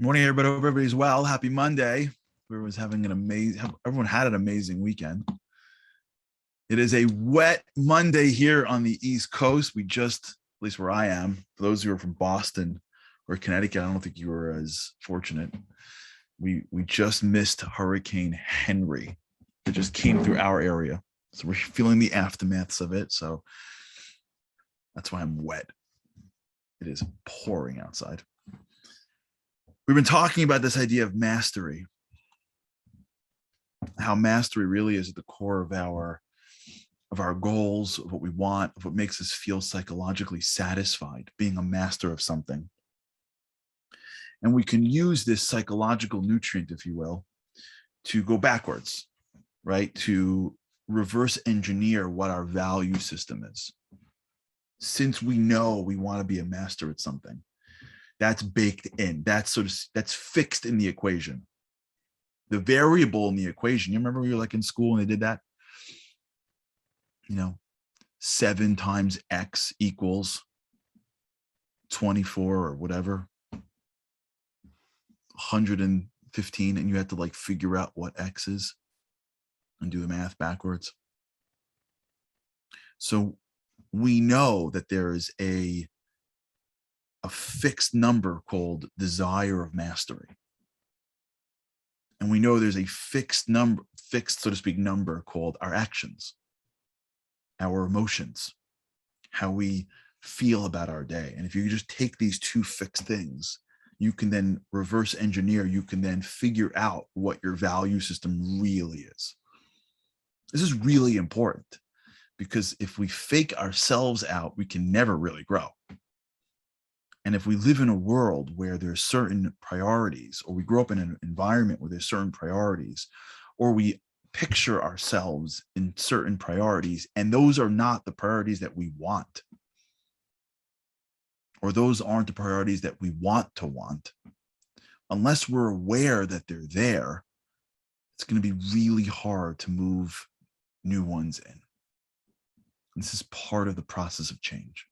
Morning, everybody. Hope everybody's well. Happy Monday. Everyone had an amazing weekend. It is a wet Monday here on the East Coast. At least where I am, for those who are from Boston or Connecticut, I don't think you were as fortunate. We just missed Hurricane Henry. It just came through our area. So we're feeling the aftermaths of it. So that's why I'm wet. It is pouring outside. We've been talking about this idea of mastery, how mastery really is at the core of our goals, of what we want, of what makes us feel psychologically satisfied, being a master of something. And we can use this psychological nutrient, if you will, to go backwards, right? To reverse engineer what our value system is. Since we know we want to be a master at something, that's baked in. That's fixed in the equation. The variable in the equation. You remember we were like in school and they did that? 7 times X equals 24 or whatever, 115, and you had to like figure out what X is and do the math backwards. So we know that there is a fixed number called desire of mastery. And we know there's a fixed, so to speak, number called our actions, our emotions, how we feel about our day. And if you just take these two fixed things, you can then reverse engineer, you can then figure out what your value system really is. This is really important because if we fake ourselves out, we can never really grow. And if we live in a world where there's certain priorities, or we grow up in an environment where there's certain priorities, or we picture ourselves in certain priorities, and those are not the priorities that we want, or those aren't the priorities that we want to want, unless we're aware that they're there, it's going to be really hard to move new ones in. This is part of the process of change.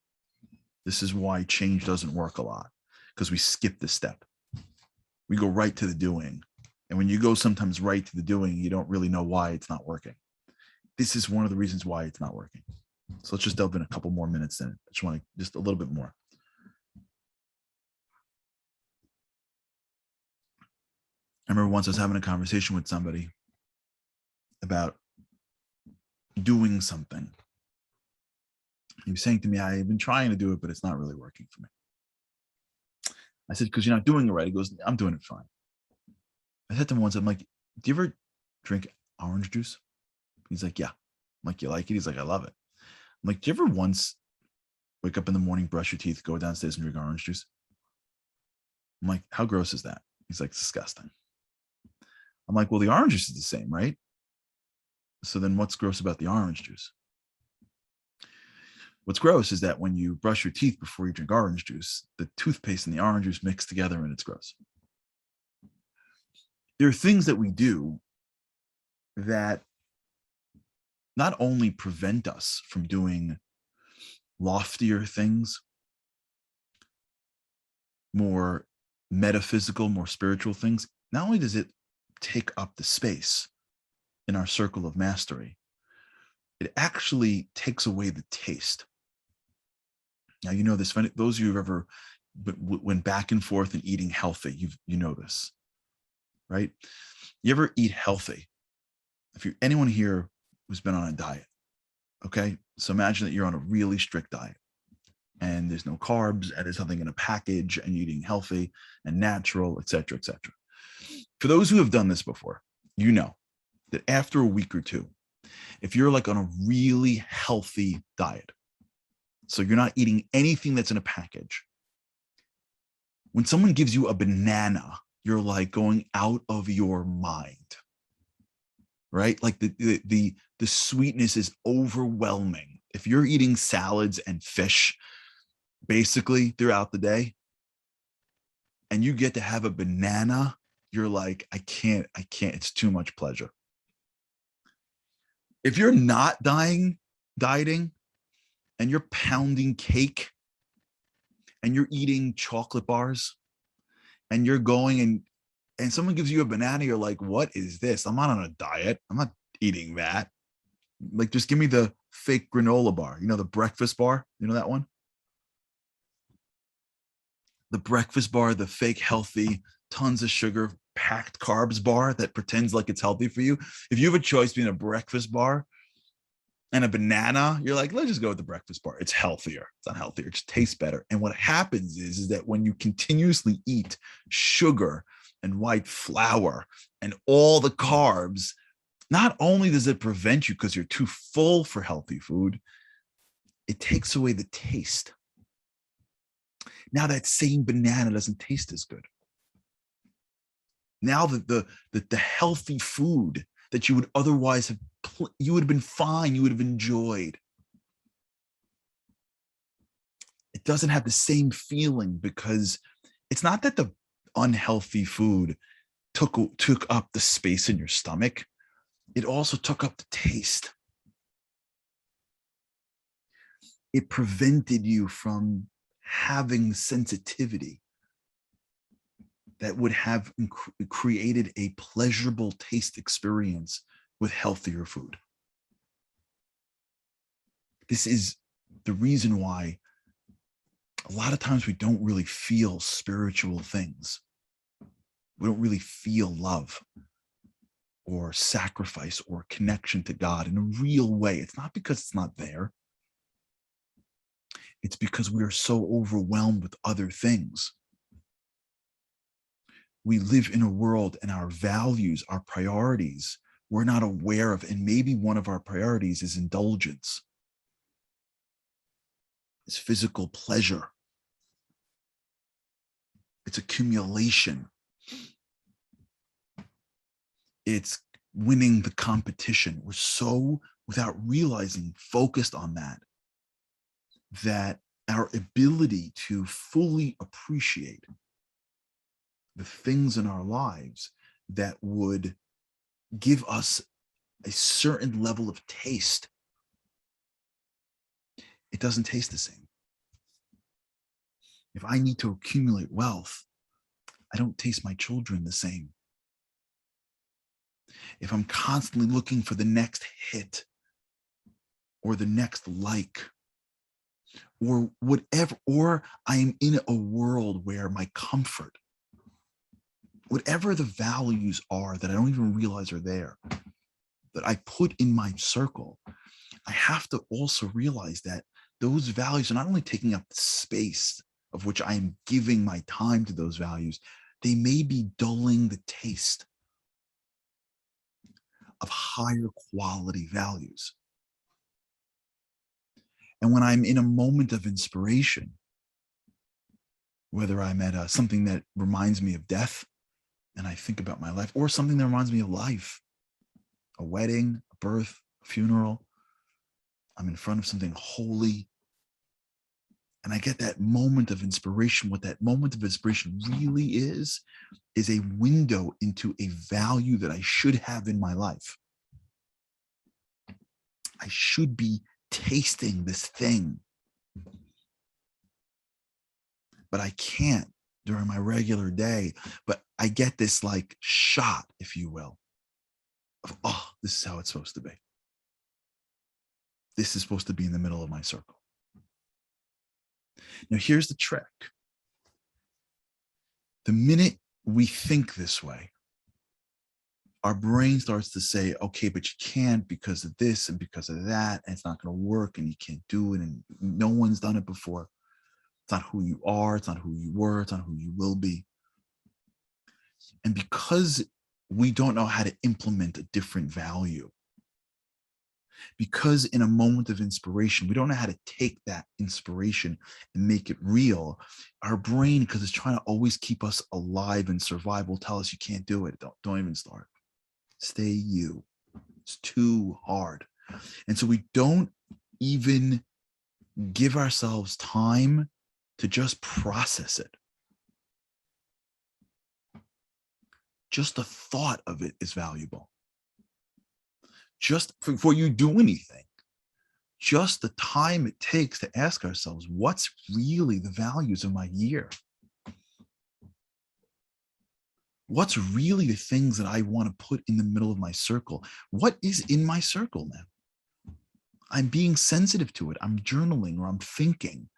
This is why change doesn't work a lot, because we skip this step. We go right to the doing. And when you go sometimes right to the doing, you don't really know why it's not working. This is one of the reasons why it's not working. So let's just delve in a couple more minutes in it. I just want just a little bit more. I remember once I was having a conversation with somebody about doing something. He was saying to me, I've been trying to do it, but it's not really working for me. I said, because you're not doing it right. He goes, I'm doing it fine. I said to him once, I'm like, do you ever drink orange juice? He's like, yeah. I'm like, you like it? He's like, I love it. I'm like, do you ever once wake up in the morning, brush your teeth, go downstairs and drink orange juice? I'm like, how gross is that? He's like, disgusting. I'm like, well, the orange juice is the same, right? So then what's gross about the orange juice? What's gross is that when you brush your teeth before you drink orange juice, the toothpaste and the orange juice mix together and it's gross. There are things that we do that not only prevent us from doing loftier things, more metaphysical, more spiritual things, not only does it take up the space in our circle of mastery, it actually takes away the taste. Now, you know this, those of you who've ever went back and forth in eating healthy, you know this, right? You ever eat healthy? If you're anyone here who's been on a diet, okay? So imagine that you're on a really strict diet and there's no carbs and there's nothing in a package and you're eating healthy and natural, et cetera, et cetera. For those who have done this before, you know that after a week or two, if you're like on a really healthy diet, so you're not eating anything that's in a package, when someone gives you a banana, you're like going out of your mind, right? Like the sweetness is overwhelming. If you're eating salads and fish basically throughout the day and you get to have a banana, you're like, I can't, it's too much pleasure. If you're not dieting and you're pounding cake and you're eating chocolate bars and you're going and someone gives you a banana, you're like, what is this? I'm not on a diet. I'm not eating that. Like, just give me the fake granola bar. You know, the breakfast bar. You know that one? The breakfast bar, the fake healthy, tons of sugar, packed carbs bar that pretends like it's healthy for you. If you have a choice between a breakfast bar and a banana, you're like, let's just go with the breakfast bar. It's healthier. It's not healthier. It just tastes better. And what happens is that when you continuously eat sugar and white flour and all the carbs, not only does it prevent you because you're too full for healthy food, it takes away the taste. Now that same banana doesn't taste as good. Now that the healthy food that you would otherwise have, you would have been fine, you would have enjoyed, it doesn't have the same feeling, because it's not that the unhealthy food took up the space in your stomach. It also took up the taste. It prevented you from having sensitivity that would have created a pleasurable taste experience with healthier food. This is the reason why a lot of times we don't really feel spiritual things. We don't really feel love or sacrifice or connection to God in a real way. It's not because it's not there. It's because we are so overwhelmed with other things. We live in a world and our values, our priorities, we're not aware of. And maybe one of our priorities is indulgence, it's physical pleasure, it's accumulation, it's winning the competition. We're so, without realizing, focused on that our ability to fully appreciate the things in our lives that would give us a certain level of taste, it doesn't taste the same. If I need to accumulate wealth, I don't taste my children the same. If I'm constantly looking for the next hit or the next like or whatever, or I am in a world where my comfort, whatever the values are that I don't even realize are there, that I put in my circle, I have to also realize that those values are not only taking up the space of which I am giving my time to those values, they may be dulling the taste of higher quality values. And when I'm in a moment of inspiration, whether I'm at something that reminds me of death and I think about my life, or something that reminds me of life, a wedding, a birth, a funeral, I'm in front of something holy, and I get that moment of inspiration. What that moment of inspiration really is a window into a value that I should have in my life. I should be tasting this thing, but I can't during my regular day. But I get this like shot, if you will, of, oh, this is how it's supposed to be. This is supposed to be in the middle of my circle. Now, here's the trick. The minute we think this way, our brain starts to say, okay, but you can't because of this and because of that, and it's not going to work, and you can't do it, and no one's done it before. It's not who you are, it's not who you were, it's not who you will be. And because we don't know how to implement a different value, because in a moment of inspiration, we don't know how to take that inspiration and make it real, our brain, because it's trying to always keep us alive and survival, tell us you can't do it. Don't even start. Stay you. It's too hard. And so we don't even give ourselves time to just process it. Just the thought of it is valuable. Just before you do anything, just the time it takes to ask ourselves, what's really the values of my year? What's really the things that I want to put in the middle of my circle? What is in my circle now? I'm being sensitive to it. I'm journaling or I'm thinking.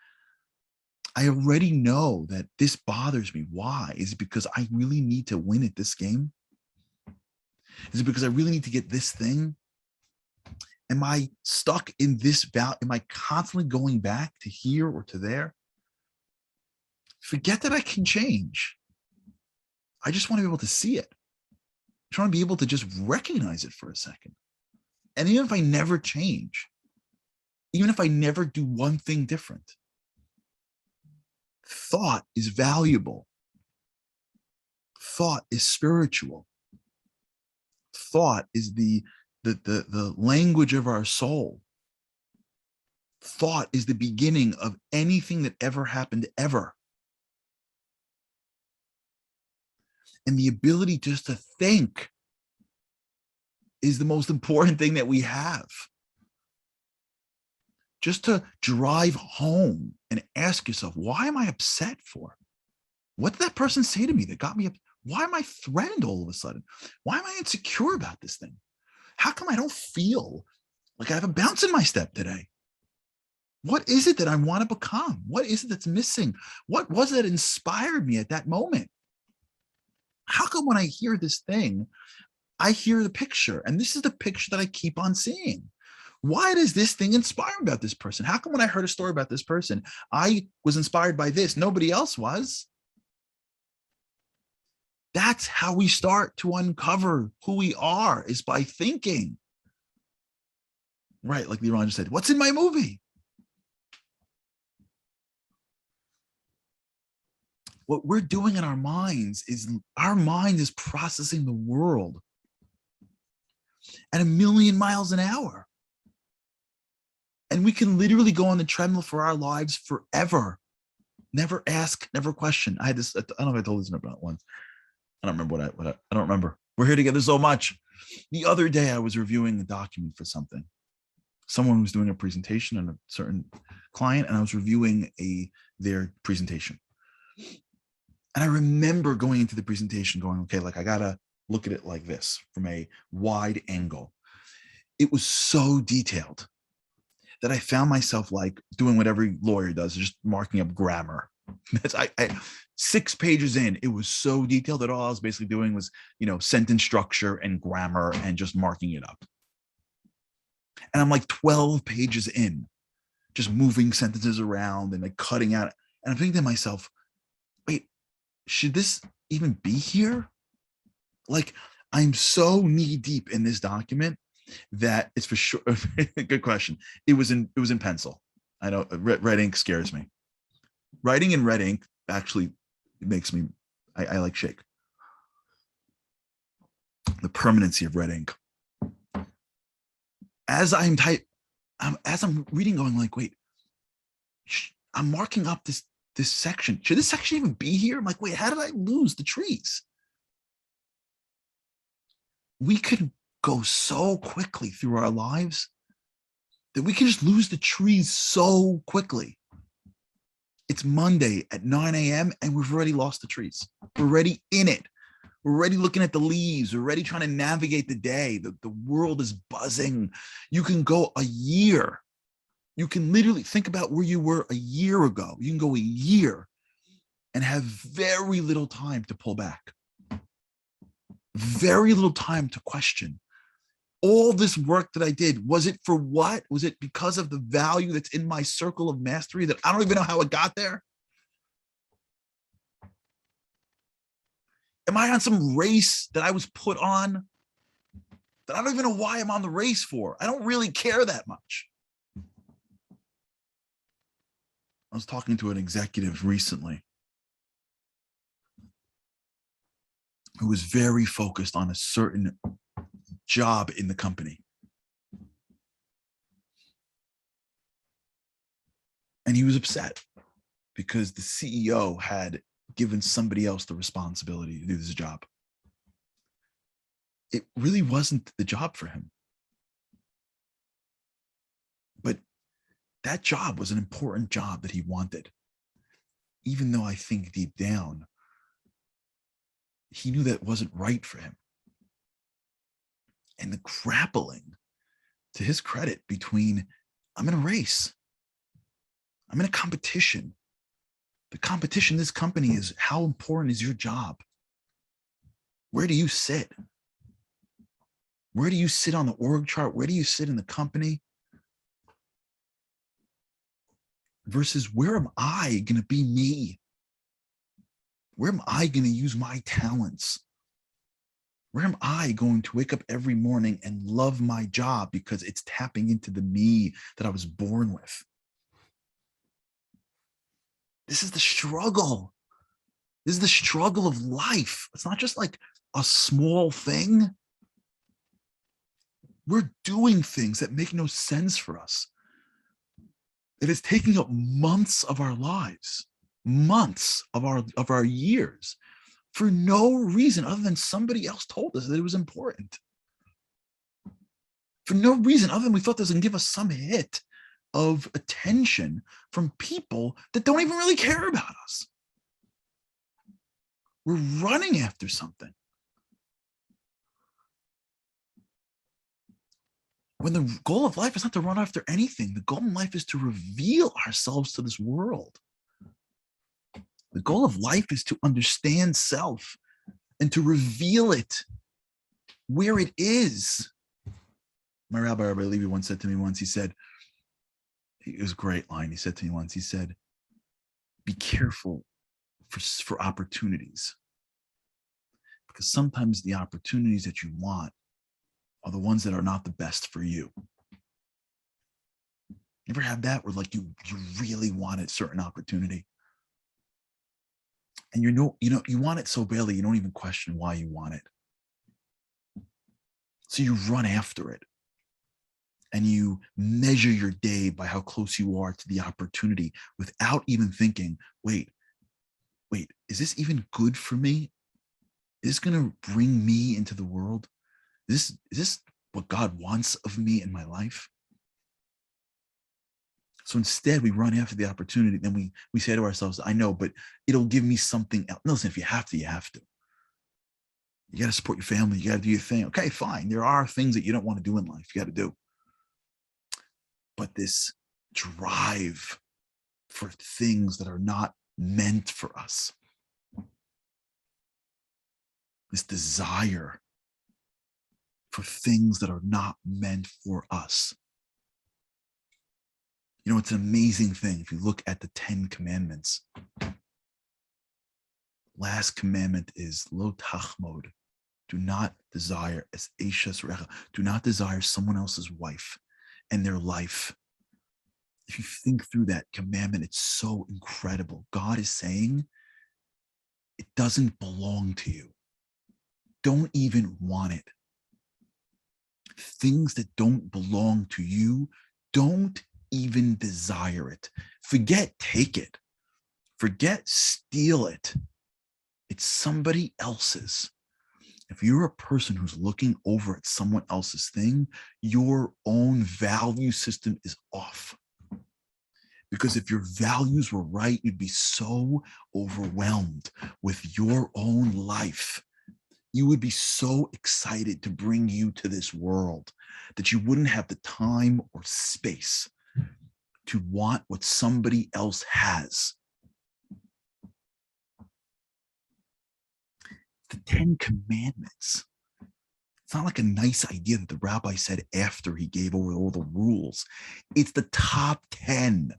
I already know that this bothers me. Why? Is it because I really need to win at this game? Is it because I really need to get this thing? Am I stuck in this value? Am I constantly going back to here or to there? Forget that I can change. I just want to be able to see it. I want to be able to just recognize it for a second. And even if I never change, even if I never do one thing different, thought is valuable. Thought is spiritual. Thought is the language of our soul. Thought is the beginning of anything that ever happened ever. And the ability just to think is the most important thing that we have. Just to drive home and ask yourself, why am I upset for? What did that person say to me that got me up? Why am I threatened all of a sudden? Why am I insecure about this thing? How come I don't feel like I have a bounce in my step today? What is it that I want to become? What is it that's missing? What was it that inspired me at that moment? How come when I hear this thing, I hear the picture, and this is the picture that I keep on seeing? Why does this thing inspire me about this person? How come when I heard a story about this person, I was inspired by this, nobody else was? That's how we start to uncover who we are, is by thinking. Right, like Liran just said, what's in my movie? What we're doing in our minds is processing the world at 1,000,000 miles an hour. And we can literally go on the treadmill for our lives forever. Never ask, never question. I had this, I don't know if I told this about once. I don't remember I don't remember. We're here together so much. The other day I was reviewing a document for something. Someone was doing a presentation on a certain client, and I was reviewing their presentation. And I remember going into the presentation going, okay, like I gotta look at it like this from a wide angle. It was so detailed that I found myself like doing what every lawyer does, just marking up grammar. That's 6 pages in, it was so detailed that all I was basically doing was, sentence structure and grammar and just marking it up. And I'm like 12 pages in, just moving sentences around and like cutting out. And I'm thinking to myself, wait, should this even be here? Like, I'm so knee deep in this document that it's for sure. Good question. It was in pencil. I know red ink scares me. Writing in red ink actually makes me, I like shake. The permanency of red ink. As I'm reading, going like, wait, I'm marking up this section. Should this section even be here? I'm like, wait, how did I lose the trees? We could go so quickly through our lives that we can just lose the trees so quickly. It's Monday at 9 a.m. and we've already lost the trees. We're already in it. We're already looking at the leaves. We're already trying to navigate the day. The world is buzzing. You can go a year. You can literally think about where you were a year ago. You can go a year and have very little time to pull back. Very little time to question. All this work that I did, was it for what? Was it because of the value that's in my circle of mastery that I don't even know how it got there? Am I on some race that I was put on that I don't even know why I'm on the race for? I don't really care that much. I was talking to an executive recently who was very focused on a certain job in the company. And he was upset because the CEO had given somebody else the responsibility to do this job. It really wasn't the job for him. But that job was an important job that he wanted. Even though I think deep down, he knew that wasn't right for him. And the grappling, to his credit, between I'm in a race, I'm in a competition. The competition in this company is how important is your job? Where do you sit? Where do you sit on the org chart? Where do you sit in the company? Versus where am I going to be me? Where am I going to use my talents? Where am I going to wake up every morning and love my job because it's tapping into the me that I was born with? This is the struggle. This is the struggle of life. It's not just like a small thing. We're doing things that make no sense for us. It is taking up months of our lives, months of our years, for no reason other than somebody else told us that it was important. For no reason other than we thought this would give us some hit of attention from people that don't even really care about us. We're running after something. When the goal of life is not to run after anything, the goal in life is to reveal ourselves to this world. The goal of life is to understand self and to reveal it where it is. My Rabbi Levi once said to me once, he said, it was a great line. He said to me once, he said, be careful for opportunities, because sometimes the opportunities that you want are the ones that are not the best for you. You ever had that where like you really wanted a certain opportunity and you want it so badly you don't even question why you want it. So you run after it and you measure your day by how close you are to the opportunity without even thinking, wait, is this even good for me? Is this going to bring me into the world? Is this what God wants of me in my life? So instead, we run after the opportunity. Then we say to ourselves, I know, but it'll give me something else. No, listen, if you have to, you have to. You got to support your family. You got to do your thing. Okay, fine. There are things that you don't want to do in life. You got to do. But this drive for things that are not meant for us, this desire for things that are not meant for us. You know, it's an amazing thing. If you look at the 10 commandments, last commandment is lo tachmod. Do not desire as Eishas Recha. Do not desire someone else's wife and their life. If you think through that commandment, it's so incredible. God is saying it doesn't belong to you. Don't even want it. Things that don't belong to you, don't even desire it. Forget take it. Forget steal it. It's somebody else's. If you're a person who's looking over at someone else's thing, your own value system is off. Because if your values were right, you'd be so overwhelmed with your own life. You would be so excited to bring you to this world that you wouldn't have the time or space to want what somebody else has. The 10 Commandments. It's not like a nice idea that the rabbi said after he gave over all the rules. It's the top 10.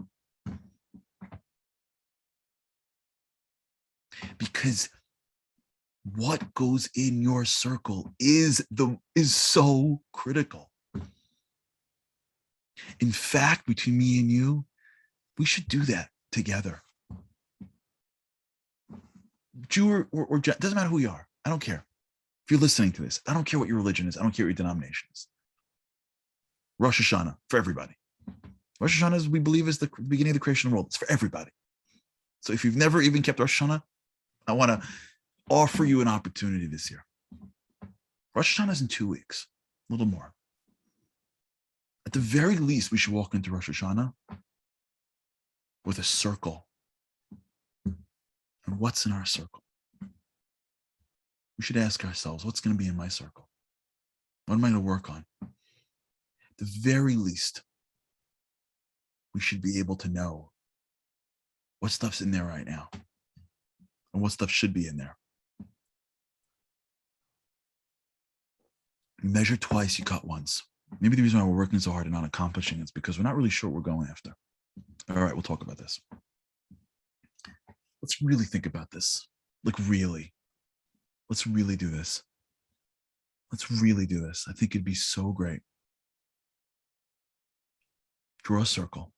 Because what goes in your circle is so critical. In fact, between me and you, we should do that together. Jew or doesn't matter who you are. I don't care. If you're listening to this, I don't care what your religion is. I don't care what your denomination is. Rosh Hashanah for everybody. Rosh Hashanah, as we believe, is the beginning of the creation of the world. It's for everybody. So if you've never even kept Rosh Hashanah, I want to offer you an opportunity this year. Rosh Hashanah is in 2 weeks, a little more. At the very least, we should walk into Rosh Hashanah with a circle. And what's in our circle? we should ask ourselves, what's going to be in my circle? What am I going to work on? At the very least, we should be able to know what stuff's in there right now and what stuff should be in there. Measure twice, you cut once. Maybe the reason why we're working so hard and not accomplishing is because we're not really sure what we're going after. All right, we'll talk about this. Let's really think about this. Like, really. Let's really do this. Let's really do this. I think it'd be so great. Draw a circle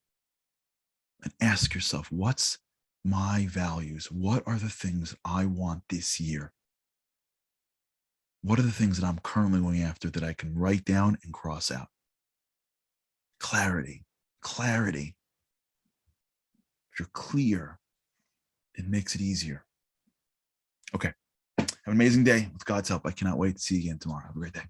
and ask yourself, what's my values? What are the things I want this year? What are the things that I'm currently going after that I can write down and cross out? Clarity, clarity. If you're clear, it makes it easier. Okay. Have an amazing day. With God's help, I cannot wait to see you again tomorrow. Have a great day.